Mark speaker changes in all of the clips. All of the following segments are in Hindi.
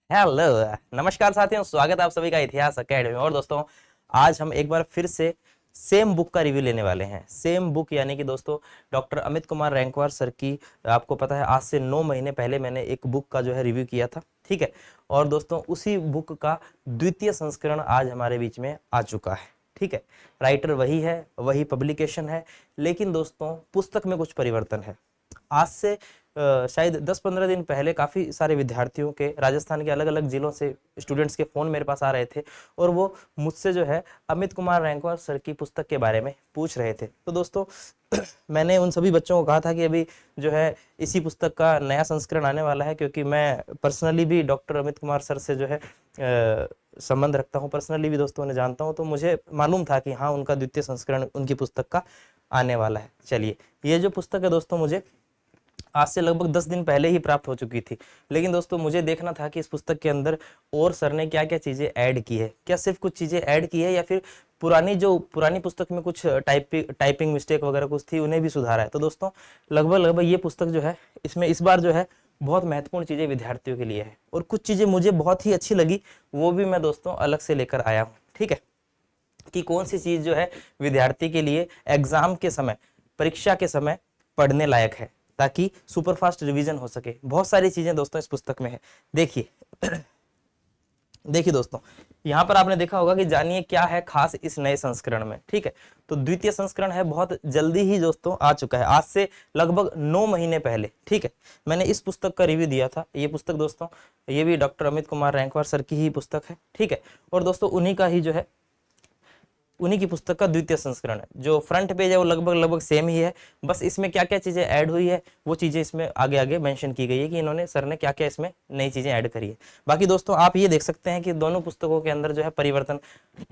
Speaker 1: हेलो, नमस्कार साथियों, स्वागत है आप सभी का इतिहास अकेडमी में। और दोस्तों, आज हम एक बार फिर से सेम बुक का रिव्यू लेने वाले हैं। सेम बुक यानी कि दोस्तों डॉक्टर अमित कुमार रैंकवार सर की, आपको पता है आज से 9 महीने पहले मैंने एक बुक का जो है रिव्यू किया था, ठीक है। और दोस्तों उसी बुक का द्वितीय संस्करण आज हमारे बीच में आ चुका है, ठीक है। राइटर वही है, वही पब्लिकेशन है, लेकिन दोस्तों पुस्तक में कुछ परिवर्तन है। आज से शायद 10-15 दिन पहले काफ़ी सारे विद्यार्थियों के, राजस्थान के अलग अलग जिलों से स्टूडेंट्स के फ़ोन मेरे पास आ रहे थे और वो मुझसे जो है अमित कुमार रैंकवार सर की पुस्तक के बारे में पूछ रहे थे। तो दोस्तों मैंने उन सभी बच्चों को कहा था कि अभी जो है इसी पुस्तक का नया संस्करण आने वाला है, क्योंकि मैं पर्सनली भी डॉक्टर अमित कुमार सर से जो है संबंध रखता हूँ, पर्सनली भी दोस्तों ने जानता हूँ, तो मुझे मालूम था कि हाँ उनका द्वितीय संस्करण उनकी पुस्तक का आने वाला है। चलिए, ये जो पुस्तक है दोस्तों मुझे आज से लगभग 10 दिन पहले ही प्राप्त हो चुकी थी, लेकिन दोस्तों मुझे देखना था कि इस पुस्तक के अंदर और सर ने क्या क्या चीज़ें ऐड की है, क्या सिर्फ कुछ चीज़ें ऐड की है या फिर पुरानी पुस्तक में कुछ टाइपिंग मिस्टेक वगैरह कुछ थी उन्हें भी सुधारा है। तो दोस्तों लगभग ये पुस्तक जो है, इसमें इस बार जो है बहुत महत्वपूर्ण चीज़ें विद्यार्थियों के लिए है और कुछ चीज़ें मुझे बहुत ही अच्छी लगी, वो भी मैं दोस्तों अलग से लेकर आया हूँ, ठीक है। कि कौन सी चीज़ जो है विद्यार्थी के लिए एग्जाम के समय, परीक्षा के समय पढ़ने लायक है, ताकि सुपरफास्ट रिवीजन हो सके। बहुत सारी चीजें दोस्तों इस पुस्तक में है। देखिए देखिए दोस्तों, यहाँ पर आपने देखा होगा कि जानिए क्या है खास इस नए संस्करण में, ठीक है। तो द्वितीय संस्करण है, बहुत जल्दी ही दोस्तों आ चुका है, आज से लगभग 9 महीने पहले, ठीक है। मैंने इस पुस्तक का रिव्यू दिया था। ये पुस्तक दोस्तों, ये भी डॉक्टर अमित कुमार रैंकवार सर की ही पुस्तक है, ठीक है। और दोस्तों उन्हीं का ही जो है, उन्हीं की पुस्तक का द्वितीय संस्करण है। जो फ्रंट पेज है वो लगभग सेम ही है, बस इसमें क्या क्या चीज़ें ऐड हुई है वो चीज़ें इसमें आगे आगे मेंशन की गई है कि इन्होंने, सर ने क्या क्या इसमें नई चीज़ें ऐड करी है। बाकी दोस्तों आप ये देख सकते हैं कि दोनों पुस्तकों के अंदर जो है परिवर्तन,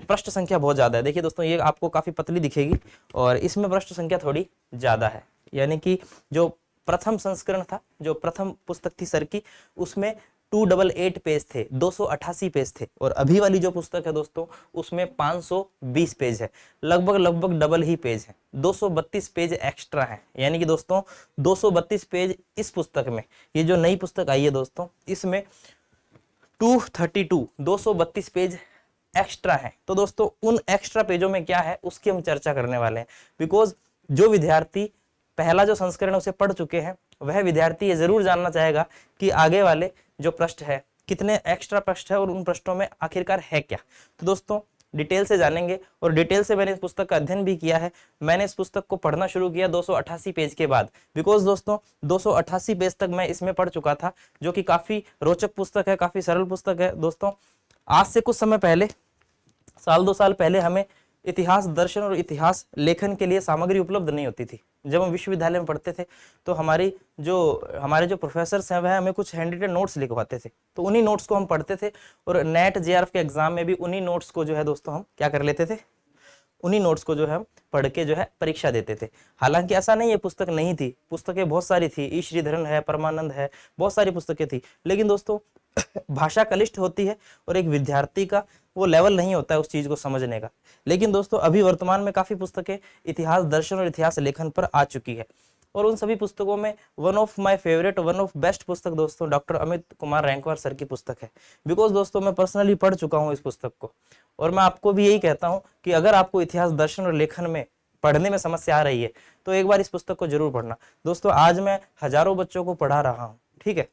Speaker 1: पृष्ठ संख्या बहुत ज़्यादा है। देखिए दोस्तों, ये आपको काफ़ी पतली दिखेगी और इसमें पृष्ठ संख्या थोड़ी ज़्यादा है, यानी कि जो प्रथम संस्करण था, जो प्रथम पुस्तक थी सर की, उसमें 288 पेज थे, 288 पेज थे। और अभी वाली जो पुस्तक है दोस्तों, उसमें 520 पेज है, लगभग डबल ही पेज है, 232 पेज एक्स्ट्रा है। यानी कि दोस्तों 232 पेज इस पुस्तक में, ये जो नई पुस्तक आई है दोस्तों, इसमें 232 पेज एक्स्ट्रा है। तो दोस्तों उन एक्स्ट्रा पेजों में क्या है उसकी हम चर्चा करने वाले हैं, बिकॉज जो विद्यार्थी पहला जो संस्करण है उसे पढ़ चुके हैं, वह विद्यार्थी ये जरूर जानना चाहेगा कि आगे वाले जो पृष्ठ है कितने एक्स्ट्रा पृष्ठ है और उन पृष्ठों में आखिरकार है क्या। तो दोस्तों डिटेल से जानेंगे, और डिटेल से मैंने इस पुस्तक का अध्ययन भी किया है। मैंने इस पुस्तक को पढ़ना शुरू किया 288 पेज के बाद, बिकॉज दोस्तों 288 पेज तक मैं इसमें पढ़ चुका था, जो कि काफी रोचक पुस्तक है, काफी सरल पुस्तक है। दोस्तों आज से कुछ समय पहले, साल 2 साल पहले, हमें इतिहास दर्शन और इतिहास लेखन के लिए सामग्री उपलब्ध नहीं होती थी। जब हम विश्वविद्यालय में पढ़ते थे तो हमारे जो प्रोफेसर हैं वह हमें कुछ हैंड रिटन नोट्स लिखवाते थे, तो उन्हीं नोट्स को हम पढ़ते थे और नेट जेआरएफ के एग्जाम में भी उन्हीं नोट्स को जो है दोस्तों हम क्या कर लेते थे, उन्हीं नोट्स को जो है हम पढ़ के जो है परीक्षा देते थे। हालांकि ऐसा नहीं है पुस्तक नहीं थी, पुस्तकें बहुत सारी थी, ई श्रीधरन है, परमानंद है, बहुत सारी पुस्तकें थी, लेकिन दोस्तों भाषा कलिष्ठ होती है और एक विद्यार्थी का वो लेवल नहीं होता है उस चीज को समझने का। लेकिन दोस्तों अभी वर्तमान में काफी पुस्तकें इतिहास दर्शन और इतिहास लेखन पर आ चुकी है, और उन सभी पुस्तकों में one of my favourite, one of best पुस्तक दोस्तों डॉक्टर अमित कुमार रैंकवार सर की पुस्तक है। बिकॉज दोस्तों मैं पर्सनली पढ़ चुका हूँ इस पुस्तक को, और मैं आपको भी यही कहता हूँ कि अगर आपको इतिहास दर्शन और लेखन में पढ़ने में समस्या आ रही है तो एक बार इस पुस्तक को जरूर पढ़ना। दोस्तों आज मैं हजारों बच्चों को पढ़ा रहा हूँ, ठीक है।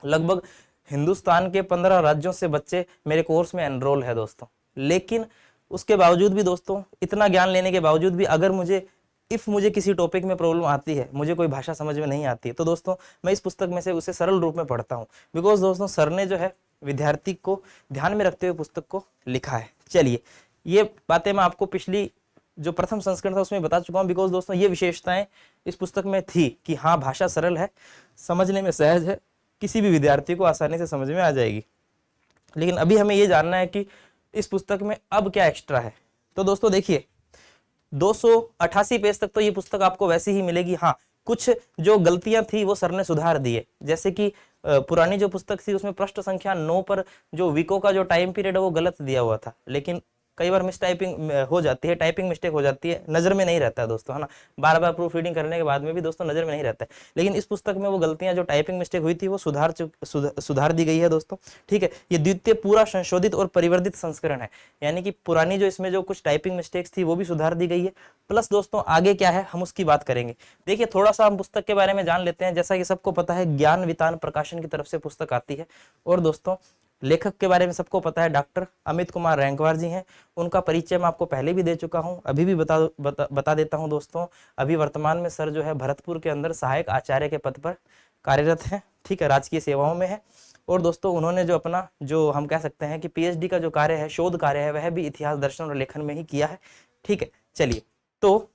Speaker 1: लगभग हिंदुस्तान के 15 राज्यों से बच्चे मेरे कोर्स में एनरोल है दोस्तों, लेकिन उसके बावजूद भी दोस्तों, इतना ज्ञान लेने के बावजूद भी, अगर मुझे किसी टॉपिक में प्रॉब्लम आती है, मुझे कोई भाषा समझ में नहीं आती है, तो दोस्तों मैं इस पुस्तक में से उसे सरल रूप में पढ़ता हूँ। बिकॉज दोस्तों सर ने जो है विद्यार्थी को ध्यान में रखते हुए पुस्तक को लिखा है। चलिए, ये बातें मैं आपको पिछली जो प्रथम संस्करण था उसमें बता चुका हूँ। बिकॉज दोस्तों ये विशेषताएं इस पुस्तक में थी कि हाँ भाषा सरल है, समझने में सहज है, किसी भी विद्यार्थी को आसानी से समझ में आ जाएगी। लेकिन अभी हमें ये जानना है कि इस पुस्तक में अब क्या एक्स्ट्रा है। तो दोस्तों देखिए, 288 पेज तक तो ये पुस्तक आपको वैसे ही मिलेगी। हाँ, कुछ जो गलतियां थी वो सर ने सुधार दी है, जैसे कि पुरानी जो पुस्तक थी उसमें पृष्ठ संख्या 9 पर जो विको का जो टाइम पीरियड है वो गलत दिया हुआ था, लेकिन कई बार मिस टाइपिंग हो जाती है, टाइपिंग मिस्टेक हो जाती है, नजर में नहीं रहता है दोस्तों, है ना, बार बार प्रूफ रीडिंग करने के बाद में भी दोस्तों नजर में नहीं रहता है। लेकिन इस पुस्तक में वो गलतियां जो टाइपिंग मिस्टेक हुई थी वो सुधार दी गई है दोस्तों, ठीक है। ये द्वितीय पूरा संशोधित और परिवर्धित संस्करण है, यानी कि पुरानी जो इसमें जो कुछ टाइपिंग मिस्टेक्स थी वो भी सुधार दी गई है। प्लस दोस्तों आगे क्या है हम उसकी बात करेंगे। देखिए थोड़ा सा हम पुस्तक के बारे में जान लेते हैं। जैसा कि सबको पता है ज्ञान वितान प्रकाशन की तरफ से पुस्तक आती है, और दोस्तों लेखक के बारे में सबको पता है डॉक्टर अमित कुमार रैंकवार जी हैं। उनका परिचय मैं आपको पहले भी दे चुका हूं, अभी भी बता देता हूं दोस्तों। अभी वर्तमान में सर जो है भरतपुर के अंदर सहायक आचार्य के पद पर कार्यरत हैं, ठीक है, राजकीय सेवाओं में है। और दोस्तों उन्होंने जो अपना जो हम कह सकते हैं कि पीएचडी का जो कार्य है, शोध कार्य है, वह भी इतिहास दर्शन और लेखन में ही किया है, ठीक है। चलिए, तो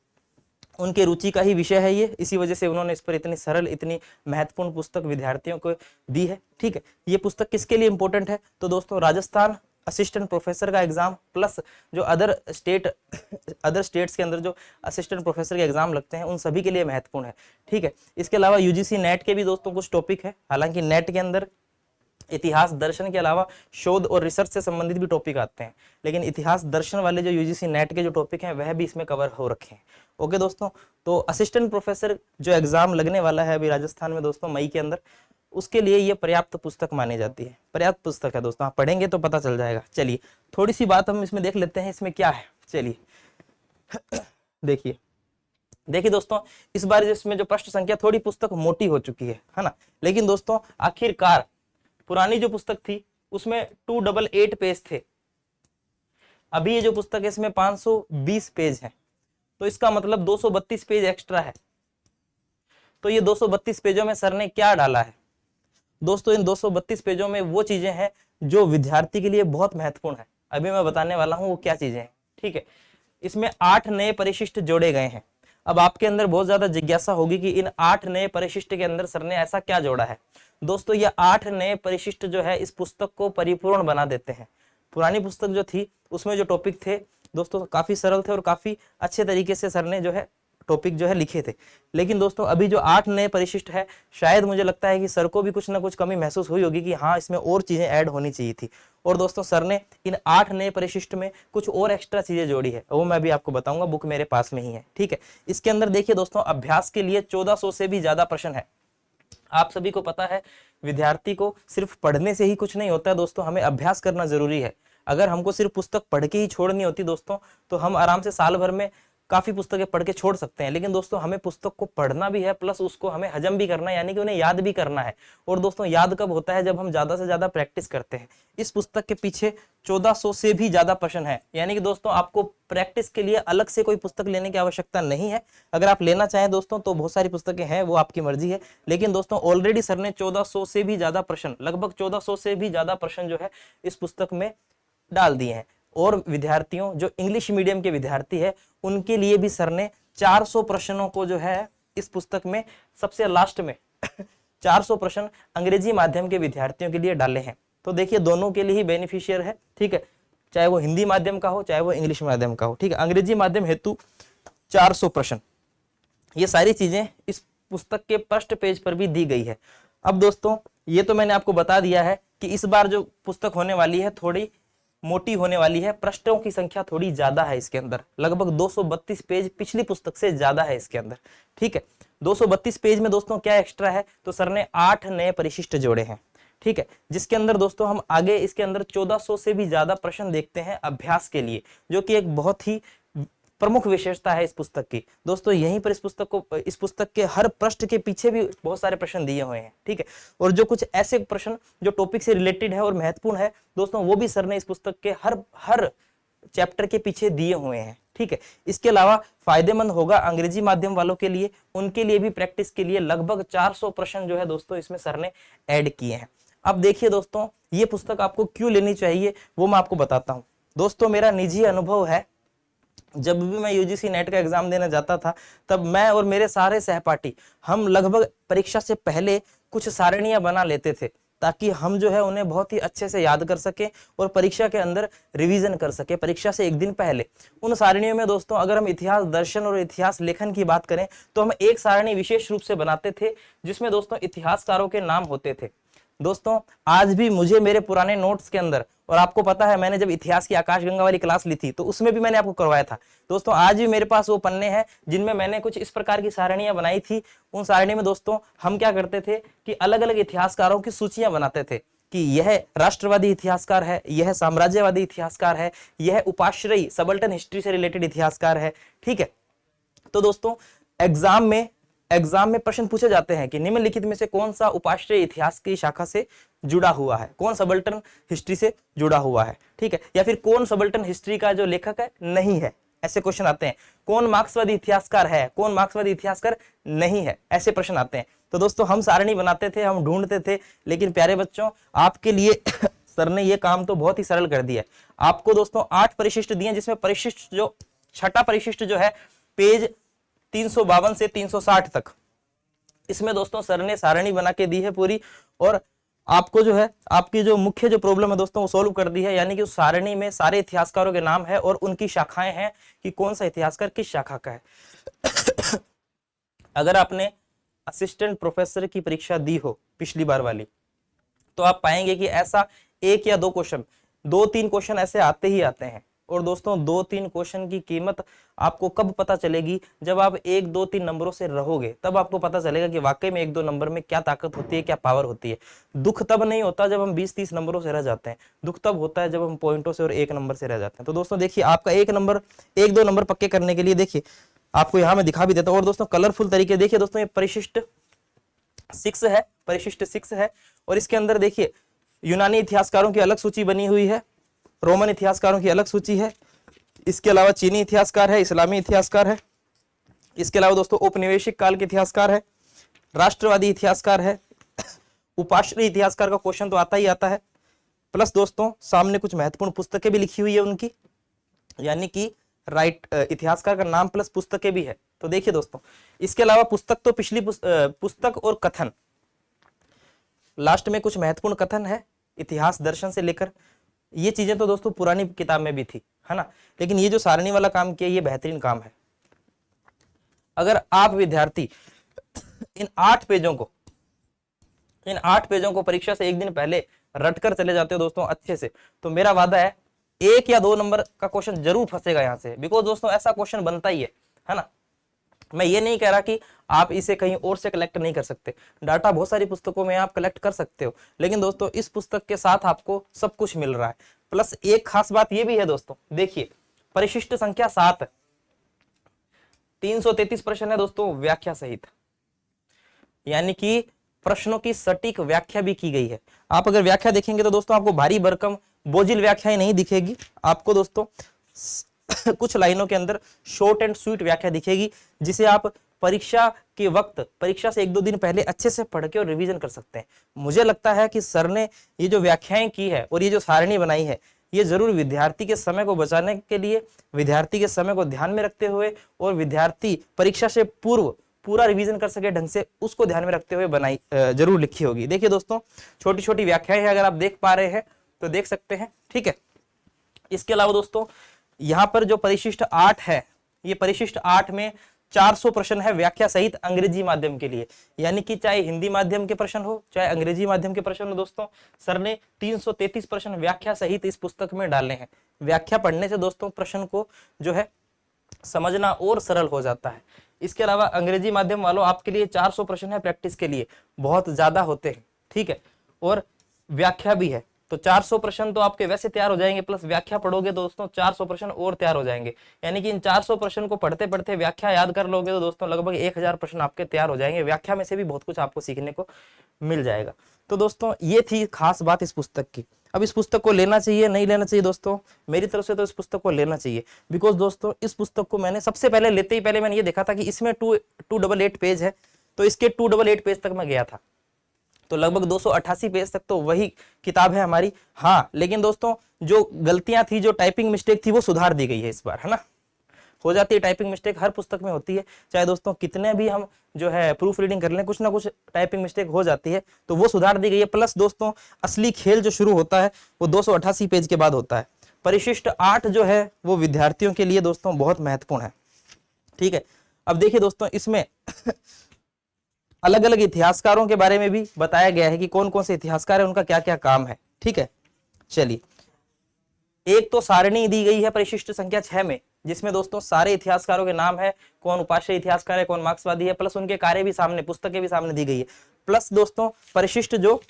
Speaker 1: उनके रुचि का ही विषय है ये, इसी वजह से उन्होंने इस पर इतनी सरल, इतनी महत्वपूर्ण पुस्तक विद्यार्थियों को दी है, ठीक है। ये पुस्तक किसके लिए इंपॉर्टेंट है, तो दोस्तों राजस्थान असिस्टेंट प्रोफेसर का एग्जाम, प्लस जो अदर स्टेट्स के अंदर जो असिस्टेंट प्रोफेसर के एग्जाम लगते हैं उन सभी के लिए महत्वपूर्ण है, ठीक है। इसके अलावा यूजीसी नेट के भी दोस्तों कुछ टॉपिक है, हालांकि नेट के अंदर इतिहास दर्शन के अलावा शोध और रिसर्च से संबंधित भी टॉपिक आते हैं, लेकिन इतिहास दर्शन वाले जो यूजीसी नेट के जो टॉपिक हैं वह भी इसमें कवर हो रखे हैं। ओके दोस्तों, तो असिस्टेंट प्रोफेसर जो एग्जाम लगने वाला है अभी राजस्थान में दोस्तों मई के अंदर, उसके लिए ये पर्याप्त पुस्तक मानी जाती है, पर्याप्त पुस्तक है दोस्तों, आप पढ़ेंगे तो पता चल जाएगा। चलिए थोड़ी सी बात हम इसमें देख लेते हैं, इसमें क्या है। चलिए देखिए दोस्तों, इस बार इसमें जो प्रश्न संख्या थोड़ी पुस्तक मोटी हो चुकी है ना, लेकिन दोस्तों आखिरकार पुरानी जो पुस्तक थी उसमें 288 पेज थे, अभी ये जो पुस्तक है इसमें 520 पेज है, तो इसका मतलब 232 पेज एक्स्ट्रा है। तो ये 232 पेजों में सर ने क्या डाला है दोस्तों, इन 232 पेजों में वो चीजें हैं जो विद्यार्थी के लिए बहुत महत्वपूर्ण है, अभी मैं बताने वाला हूं वो क्या चीजें हैं, ठीक है। इसमें 8 नए परिशिष्ट जोड़े गए हैं। अब आपके अंदर बहुत ज्यादा जिज्ञासा होगी कि इन 8 नए परिशिष्ट के अंदर सर ने ऐसा क्या जोड़ा है। दोस्तों ये 8 नए परिशिष्ट जो है इस पुस्तक को परिपूर्ण बना देते हैं। पुरानी पुस्तक जो थी उसमें जो टॉपिक थे दोस्तों काफी सरल थे और काफी अच्छे तरीके से सर ने जो है टॉपिक जो है लिखे थे, लेकिन दोस्तों अभी जो 8 नए परिशिष्ट है, शायद मुझे लगता है कि सर को भी कुछ ना कुछ कमी महसूस हुई होगी कि हाँ इसमें और चीजें ऐड होनी चाहिए थी, और दोस्तों सर ने इन 8 नए परिशिष्ट में कुछ और एक्स्ट्रा चीजें जोड़ी है, वो मैं भी आपको बताऊंगा, बुक मेरे पास में ही है, ठीक है। इसके अंदर देखिए दोस्तों अभ्यास के लिए 1400 से भी ज्यादा प्रश्न है। आप सभी को पता है विद्यार्थी को सिर्फ पढ़ने से ही कुछ नहीं होता है दोस्तों, हमें अभ्यास करना जरूरी है। अगर हमको सिर्फ पुस्तक पढ़ के ही छोड़नी होती दोस्तों तो हम आराम से साल भर में काफी पुस्तकें पढ़ के छोड़ सकते हैं, लेकिन दोस्तों हमें पुस्तक को पढ़ना भी है, प्लस उसको हमें हजम भी करना है, यानी कि उन्हें याद भी करना है। और दोस्तों याद कब होता है, जब हम ज्यादा से ज्यादा प्रैक्टिस करते हैं। इस पुस्तक के पीछे 1400 से भी ज्यादा प्रश्न है, यानी कि दोस्तों आपको प्रैक्टिस के लिए अलग से कोई पुस्तक लेने की आवश्यकता नहीं है। अगर आप लेना चाहें दोस्तों तो बहुत सारी पुस्तकें हैं, वो आपकी मर्जी है, लेकिन दोस्तों ऑलरेडी सर ने 1400 से भी ज्यादा प्रश्न, लगभग 1400 से भी ज्यादा प्रश्न जो है इस पुस्तक में डाल दिए हैं। और विद्यार्थियों जो इंग्लिश मीडियम के विद्यार्थी है उनके लिए भी सर ने 400 प्रश्नों को जो है इस पुस्तक में सबसे लास्ट में 400 प्रश्न अंग्रेजी माध्यम के विद्यार्थियों के लिए डाले हैं। तो देखिए दोनों के लिए ही बेनिफिशियर है, ठीक है, चाहे वो हिंदी माध्यम का हो चाहे वो इंग्लिश माध्यम का हो, ठीक है। अंग्रेजी माध्यम हेतु 400 प्रश्न, ये सारी चीजें इस पुस्तक के फर्स्ट पेज पर भी दी गई है। अब दोस्तों ये तो मैंने आपको बता दिया है कि इस बार जो पुस्तक होने वाली है थोड़ी मोटी होने वाली है, प्रश्नों की संख्या थोड़ी ज्यादा है इसके अंदर, लगभग 232 पेज पिछली पुस्तक से ज्यादा है इसके अंदर, ठीक है। 232 पेज में दोस्तों क्या एक्स्ट्रा है, तो सर ने 8 नए परिशिष्ट जोड़े हैं, ठीक है, जिसके अंदर दोस्तों हम आगे इसके अंदर 1400 से भी ज्यादा प्रश्न देखते हैं अभ्यास के लिए, जो कि एक बहुत ही प्रमुख विशेषता है इस पुस्तक की। दोस्तों यहीं पर इस पुस्तक के हर पृष्ठ के पीछे भी बहुत सारे प्रश्न दिए हुए हैं, ठीक है, और जो कुछ ऐसे प्रश्न जो टॉपिक से रिलेटेड है और महत्वपूर्ण है दोस्तों वो भी सर ने इस पुस्तक के हर चैप्टर के पीछे दिए हुए हैं, ठीक है। इसके अलावा फायदेमंद होगा अंग्रेजी माध्यम वालों के लिए, उनके लिए भी प्रैक्टिस के लिए लगभग 400 प्रश्न जो है दोस्तों इसमें सर ने ऐड किए हैं। अब देखिए दोस्तों ये पुस्तक आपको क्यों लेनी चाहिए वो मैं आपको बताता हूं। दोस्तों मेरा निजी अनुभव है, जब भी मैं यूजीसी नेट का एग्जाम देने जाता था तब मैं और मेरे सारे सहपाठी हम लगभग परीक्षा से पहले कुछ सारणियां बना लेते थे, ताकि हम जो है उन्हें बहुत ही अच्छे से याद कर सके और परीक्षा के अंदर रिवीजन कर सके परीक्षा से एक दिन पहले। उन सारणियों में दोस्तों अगर हम इतिहास दर्शन और इतिहास लेखन की बात करें तो हम एक सारणी विशेष रूप से बनाते थे जिसमें दोस्तों इतिहासकारों के नाम होते थे। दोस्तों आज भी मुझे मेरे पुराने नोट्स के अंदर, और आपको पता है मैंने जब इतिहास की आकाशगंगा वाली क्लास ली थी तो उसमें भी मैंने आपको करवाया था दोस्तों, आज भी मेरे पास वो पन्ने हैं जिनमें मैंने कुछ इस प्रकार की सारणियां बनाई थी। उन सारणी में दोस्तों हम क्या करते थे कि अलग अलग इतिहासकारों की सूचियां बनाते थे कि यह राष्ट्रवादी इतिहासकार है, यह साम्राज्यवादी इतिहासकार है, यह उपाश्रयी सबल्टन हिस्ट्री से रिलेटेड इतिहासकार है। ठीक है, तो दोस्तों एग्जाम में प्रश्न पूछे जाते हैं कि निम्नलिखित में से कौन सा उपाश्रय इतिहास की शाखा से जुड़ा हुआ है, कौन सबल्टन हिस्ट्री से जुड़ा हुआ है। ठीक है, या फिर कौन सबल्टन हिस्ट्री का जो लेखक है नहीं है, ऐसे क्वेश्चन आते हैं। कौन मार्क्सवादी इतिहासकार है, कौन मार्क्सवादी इतिहासकार नहीं है, ऐसे प्रश्न आते हैं। तो दोस्तों हम सारणी बनाते थे, हम ढूंढते थे, लेकिन प्यारे बच्चों आपके लिए सर ने ये काम तो बहुत ही सरल कर दिया है। आपको दोस्तों 8 परिशिष्ट दिए, जिसमें परिशिष्ट जो छठा परिशिष्ट जो है पेज 352 से 360 तक, इसमें दोस्तों सर ने सारणी बना के दी है पूरी, और आपको जो है आपकी जो मुख्य जो प्रॉब्लम है दोस्तों वो सोल्व कर दी है। यानी कि उस सारणी में सारे इतिहासकारों के नाम है और उनकी शाखाएं हैं कि कौन सा इतिहासकार किस शाखा का है। अगर आपने असिस्टेंट प्रोफेसर की परीक्षा दी हो पिछली बार वाली, तो आप पाएंगे कि ऐसा 1 या 2 क्वेश्चन, 2-3 क्वेश्चन ऐसे आते ही आते हैं। और दोस्तों 2-3 क्वेश्चन की कीमत आपको कब पता चलेगी, जब आप 1-2-3 नंबरों से रहोगे, तब आपको पता चलेगा कि वाकई में 1-2 नंबर में क्या ताकत होती है, क्या पावर होती है। दुख तब नहीं होता जब हम 20-30 नंबरों से रह जाते हैं, दुख तब होता है जब हम पॉइंटों से और 1 नंबर से रह जाते हैं। तो दोस्तों देखिए, आपका 1-2 नंबर पक्के करने के लिए देखिए आपको यहां मैं दिखा भी देता हूं। और दोस्तों कलरफुल तरीके देखिए दोस्तों, ये परिशिष्ट 6 है, परिशिष्ट 6 है। और इसके अंदर देखिए यूनानी इतिहासकारों की अलग सूची बनी हुई है, रोमन इतिहासकारों की अलग सूची है, इसके अलावा चीनी इतिहासकार है, इस्लामी इतिहासकार है, इसके अलावा दोस्तों औपनिवेशिक काल के इतिहासकार है, राष्ट्रवादी इतिहासकार है, उपाश्रय इतिहासकार का क्वेश्चन तो आता ही आता है। प्लस दोस्तों सामने कुछ महत्वपूर्ण पुस्तकें भी लिखी हुई है उनकी, यानी कि इतिहासकार का नाम प्लस पुस्तकें भी है। तो देखिए दोस्तों, इसके अलावा पुस्तक तो पिछली पुस्तक और कथन, लास्ट में कुछ महत्वपूर्ण कथन है इतिहास दर्शन से लेकर, ये चीजें तो दोस्तों पुरानी किताब में भी थी, है ना। लेकिन ये जो सारणी वाला काम किया, ये बेहतरीन काम है। अगर आप विद्यार्थी इन 8 पेजों को परीक्षा से 1 दिन पहले रटकर चले जाते हो दोस्तों अच्छे से, तो मेरा वादा है 1 या 2 नंबर का क्वेश्चन जरूर फंसेगा यहां से। बिकॉज दोस्तों ऐसा क्वेश्चन बनता ही है ना। मैं ये नहीं कह रहा कि आप इसे कहीं और से कलेक्ट नहीं कर सकते, डाटा बहुत सारी पुस्तकों में आप कलेक्ट कर सकते हो, लेकिन दोस्तों इस पुस्तक के साथ आपको सब कुछ मिल रहा है। प्लस एक खास बात ये भी है दोस्तों, देखिए परिशिष्ट संख्या 7, 333 प्रश्न है दोस्तों व्याख्या सहित, यानी कि प्रश्नों की सटीक व्याख्या भी की गई है। आप अगर व्याख्या देखेंगे तो दोस्तों आपको भारी भरकम बोझिल व्याख्याएं नहीं दिखेगी, आपको दोस्तों कुछ लाइनों के अंदर शॉर्ट एंड स्वीट व्याख्या दिखेगी, जिसे आप परीक्षा के वक्त, परीक्षा से 1-2 दिन पहले अच्छे से पढ़ के और रिवीजन कर सकते हैं। मुझे लगता है कि सर ने ये जो व्याख्याएं की है और ये जो सारणी बनाई है, ये जरूर विद्यार्थी के समय को बचाने के लिए, विद्यार्थी के समय को ध्यान में रखते हुए, और विद्यार्थी परीक्षा से पूर्व पूरा रिवीजन कर सके ढंग से, उसको ध्यान में रखते हुए बनाई जरूर लिखी होगी। देखिए दोस्तों छोटी छोटी व्याख्याएं हैं, अगर आप देख पा रहे हैं तो देख सकते हैं, ठीक है। इसके अलावा दोस्तों यहां पर जो परिशिष्ट 8 है, ये परिशिष्ट 8 में 400 प्रश्न है व्याख्या सहित अंग्रेजी माध्यम के लिए, यानी कि चाहे हिंदी माध्यम के प्रश्न हो चाहे अंग्रेजी माध्यम के प्रश्न हो दोस्तों, सर ने 333 प्रश्न व्याख्या सहित इस पुस्तक में डाले हैं। व्याख्या पढ़ने से दोस्तों प्रश्न को जो है समझना और सरल हो जाता है। इसके अलावा अंग्रेजी माध्यम वालों आपके लिए 400 प्रश्न है प्रैक्टिस के लिए, बहुत ज्यादा होते हैं, ठीक है, और व्याख्या भी है, तो 400 प्रश्न तो आपके वैसे तैयार हो जाएंगे, प्लस व्याख्या पढ़ोगे तो दोस्तों 400 प्रश्न और तैयार हो जाएंगे। यानी कि इन 400 प्रश्न को पढ़ते पढ़ते व्याख्या याद कर लोगे तो दोस्तों लगभग 1000 प्रश्न आपके तैयार हो जाएंगे। व्याख्या में से भी बहुत कुछ आपको सीखने को मिल जाएगा। तो दोस्तों ये थी खास बात इस पुस्तक की। अब इस पुस्तक को लेना चाहिए नहीं लेना चाहिए दोस्तों, मेरी तरफ से तो इस पुस्तक को लेना चाहिए। बिकॉज दोस्तों इस पुस्तक को मैंने सबसे पहले लेते ही पहले मैंने ये देखा था कि इसमें 288 पेज है, तो इसके 288 पेज तक मैं गया था, तो लगभग 288 पेज तक तो वही किताब है हमारी। हाँ लेकिन दोस्तों जो गलतियां थी, जो टाइपिंग मिस्टेक थी, वो सुधार दी गई है इस बार, है ना। हो जाती है टाइपिंग मिस्टेक, हर पुस्तक में होती है, चाहे दोस्तों कितने भी हम जो है प्रूफ रीडिंग कर लें, कुछ ना कुछ टाइपिंग मिस्टेक हो जाती है, तो वो सुधार दी गई है। प्लस दोस्तों असली खेल जो शुरू होता है वो 288 पेज के बाद होता है। परिशिष्ट 8 जो है वो विद्यार्थियों के लिए दोस्तों बहुत महत्वपूर्ण है, ठीक है। अब देखिए दोस्तों इसमें अलग अलग इतिहासकारों के बारे में भी बताया गया है कि कौन कौन से इतिहासकार है, उनका क्या क्या काम है। ठीक है, चलिए एक तो सारणी दी गई है परिशिष्ट संख्या 6 में, जिसमें दोस्तों सारे इतिहासकारों के नाम है, कौन उपाश्रय इतिहासकार है, कौन मार्क्सवादी है, प्लस उनके कार्य भी सामने, पुस्तकें भी सामने दी गई है। प्लस दोस्तों परिशिष्ट जो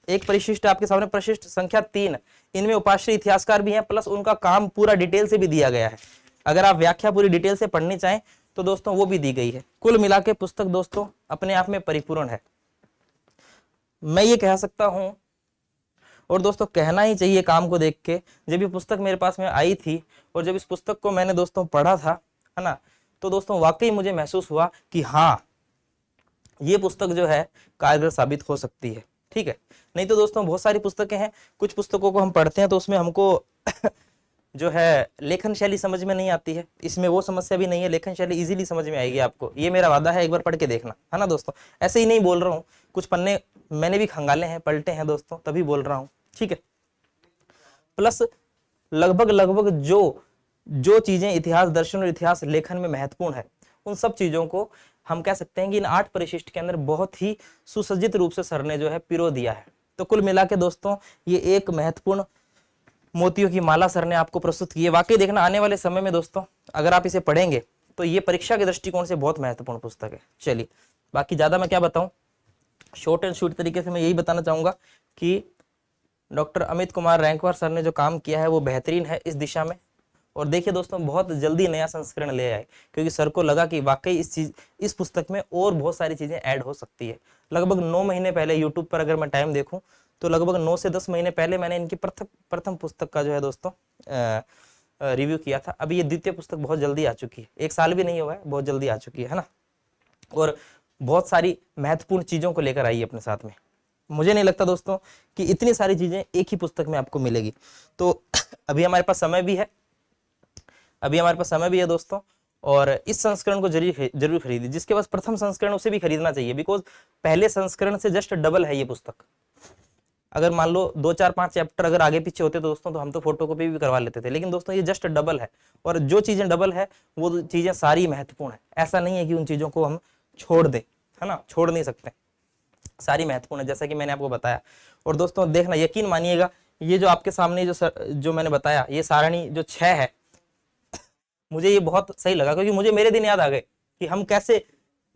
Speaker 1: एक परिशिष्ट आपके सामने परिशिष्ट संख्या 3, इनमें उपाश्रय इतिहासकार भी हैं, प्लस उनका काम पूरा डिटेल से भी दिया गया है। अगर आप व्याख्या पूरी डिटेल से पढ़नी चाहें तो दोस्तों वो भी दी गई है। कुल मिला के पुस्तक दोस्तों अपने आप में परिपूर्ण है, मैं ये कह सकता हूं, और दोस्तों कहना ही चाहिए काम को देख के। जब ये पुस्तक मेरे पास में आई थी और जब इस पुस्तक को मैंने दोस्तों पढ़ा था, है ना, तो दोस्तों वाकई मुझे महसूस हुआ कि हाँ ये पुस्तक जो है कारगर साबित हो सकती है। ठीक है, नहीं तो दोस्तों बहुत सारी पुस्तकें हैं, कुछ पुस्तकों को हम पढ़ते हैं तो उसमें हमको जो है लेखन शैली समझ में नहीं आती है। इसमें वो समस्या भी नहीं है, लेखन शैली इजीली समझ में आएगी आपको, ये मेरा वादा है, एक बार पढ़ के देखना, है ना दोस्तों। ऐसे ही नहीं बोल रहा हूँ, कुछ पन्ने मैंने भी खंगाले हैं, पलटे हैं दोस्तों, तभी बोल रहा हूँ। ठीक है, प्लस लगभग लगभग जो चीजें इतिहास दर्शन और इतिहास लेखन में महत्वपूर्ण है, उन सब चीजों को हम कह सकते हैं कि इन 8 परिशिष्ट के अंदर बहुत ही सुसज्जित रूप से सर ने जो है पिरो दिया है। तो कुल मिला के दोस्तों ये एक महत्वपूर्ण मोतियों की माला सर ने आपको प्रस्तुत की है। वाकई देखना आने वाले समय में दोस्तों अगर आप इसे पढ़ेंगे तो ये परीक्षा के दृष्टिकोण से बहुत महत्वपूर्ण पुस्तक है। चलिए बाकी ज्यादा मैं क्या बताऊं, शॉर्ट एंड स्वीट तरीके से मैं यही बताना चाहूंगा कि डॉक्टर अमित कुमार रैंकवार सर ने जो काम किया है वो बेहतरीन है इस दिशा में। और देखिए दोस्तों बहुत जल्दी नया संस्करण ले आए, क्योंकि सर को लगा कि वाकई इस पुस्तक में और बहुत सारी चीजें ऐड हो सकती है। लगभग 9 महीने पहले यूट्यूब पर अगर मैं टाइम देखूं तो लगभग 9 से 10 महीने पहले मैंने इनकी प्रथम पुस्तक का जो है दोस्तों रिव्यू किया था। अभी ये द्वितीय पुस्तक बहुत जल्दी आ चुकी है, 1 साल भी नहीं हुआ है, बहुत जल्दी आ चुकी है ना, और बहुत सारी महत्वपूर्ण चीजों को लेकर आई है अपने साथ में। मुझे नहीं लगता दोस्तों कि इतनी सारी चीजें एक ही पुस्तक में आपको मिलेगी। तो अभी हमारे पास समय भी है, दोस्तों, और इस संस्करण को जरूर खरीदिए। जिसके पास प्रथम संस्करण उसे भी खरीदना चाहिए, बिकॉज पहले संस्करण से जस्ट डबल है ये पुस्तक। अगर मान लो 2 4 5 चैप्टर अगर आगे पीछे होते दोस्तों तो हम तो फोटोकॉपी भी करवा लेते थे, लेकिन दोस्तों ये जस्ट डबल है, और जो चीजें डबल है वो चीजें सारी महत्वपूर्ण है। ऐसा नहीं है कि उन चीजों को हम छोड़ दें, है ना, छोड़ नहीं सकते, सारी महत्वपूर्ण है जैसा कि मैंने आपको बताया। और दोस्तों देखना, यकीन मानिएगा, ये जो आपके सामने जो मैंने बताया ये सारणी जो 6 है, मुझे ये बहुत सही लगा, क्योंकि मुझे मेरे दिन याद आ गए कि हम कैसे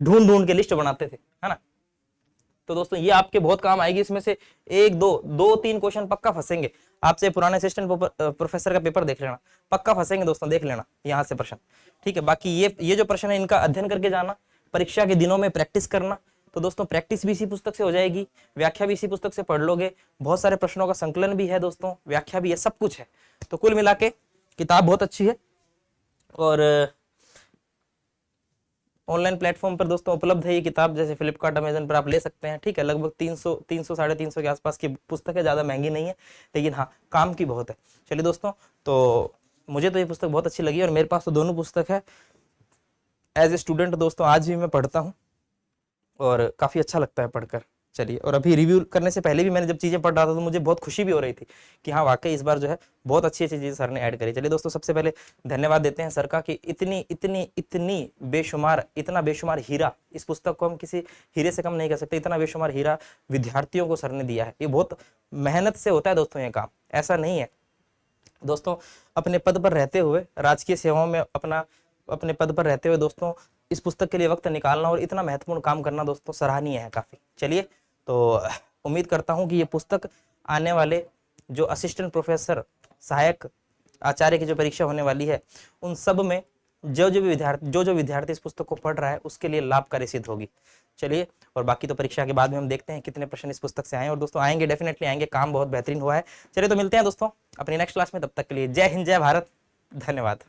Speaker 1: ढूंढ ढूंढ के लिस्ट बनाते थे, है ना। तो दोस्तों ये आपके बहुत काम आएगी। इसमें से 1 2 3 क्वेश्चन पक्का फंसेंगे आपसे। पुराने असिस्टेंट प्रोफेसर का पेपर देख लेना, पक्का फंसेंगे दोस्तों, देख लेना यहाँ से प्रश्न। ठीक है, बाकी ये जो प्रश्न है इनका अध्ययन करके जाना, परीक्षा के दिनों में प्रैक्टिस करना। तो दोस्तों प्रैक्टिस भी इसी पुस्तक से हो जाएगी, व्याख्या भी इसी पुस्तक से पढ़ लोगे, बहुत सारे प्रश्नों का संकलन भी है दोस्तों, व्याख्या भी है, सब कुछ है। तो कुल मिला के किताब बहुत अच्छी है, और ऑनलाइन प्लेटफॉर्म पर दोस्तों उपलब्ध है ये किताब, जैसे फ्लिपकार्ट अमेजन पर आप ले सकते हैं। ठीक है, लगभग 300 साढ़े 300 के आसपास की पुस्तक है, ज़्यादा महंगी नहीं है, लेकिन हाँ काम की बहुत है। चलिए दोस्तों, तो मुझे तो ये पुस्तक बहुत अच्छी लगी, और मेरे पास तो दोनों पुस्तक है। एज ए स्टूडेंट दोस्तों आज भी मैं पढ़ता हूँ और काफ़ी अच्छा लगता है पढ़कर। चलिए, और अभी रिव्यू करने से पहले भी मैंने जब चीज़ें पढ़ रहा था तो मुझे बहुत खुशी भी हो रही थी कि हाँ वाकई इस बार जो है बहुत अच्छी अच्छी चीज़ें सर ने ऐड करी। चलिए दोस्तों, सबसे पहले धन्यवाद देते हैं सर का कि इतनी बेशुमार, इतना बेशुमार हीरा, इस पुस्तक को हम किसी हीरे से कम नहीं कर सकते, इतना बेशुमार हीरा विद्यार्थियों को सर ने दिया है। ये बहुत मेहनत से होता है दोस्तों ये काम, ऐसा नहीं है दोस्तों। अपने पद पर रहते हुए, राजकीय सेवाओं में अपने पद पर रहते हुए दोस्तों इस पुस्तक के लिए वक्त निकालना और इतना महत्वपूर्ण काम करना दोस्तों सराहनीय है काफी। चलिए, तो उम्मीद करता हूं कि ये पुस्तक आने वाले जो असिस्टेंट प्रोफेसर, सहायक आचार्य की जो परीक्षा होने वाली है, उन सब में जो विद्यार्थी इस पुस्तक को पढ़ रहा है उसके लिए लाभकारी सिद्ध होगी। चलिए, और बाकी तो परीक्षा के बाद में हम देखते हैं कितने प्रश्न इस पुस्तक से आए, और दोस्तों आएंगे, डेफिनेटली आएंगे, काम बहुत बेहतरीन हुआ है। चलिए, तो मिलते हैं दोस्तों अपनी नेक्स्ट क्लास में, तब तक के लिए जय हिंद, जय भारत, धन्यवाद।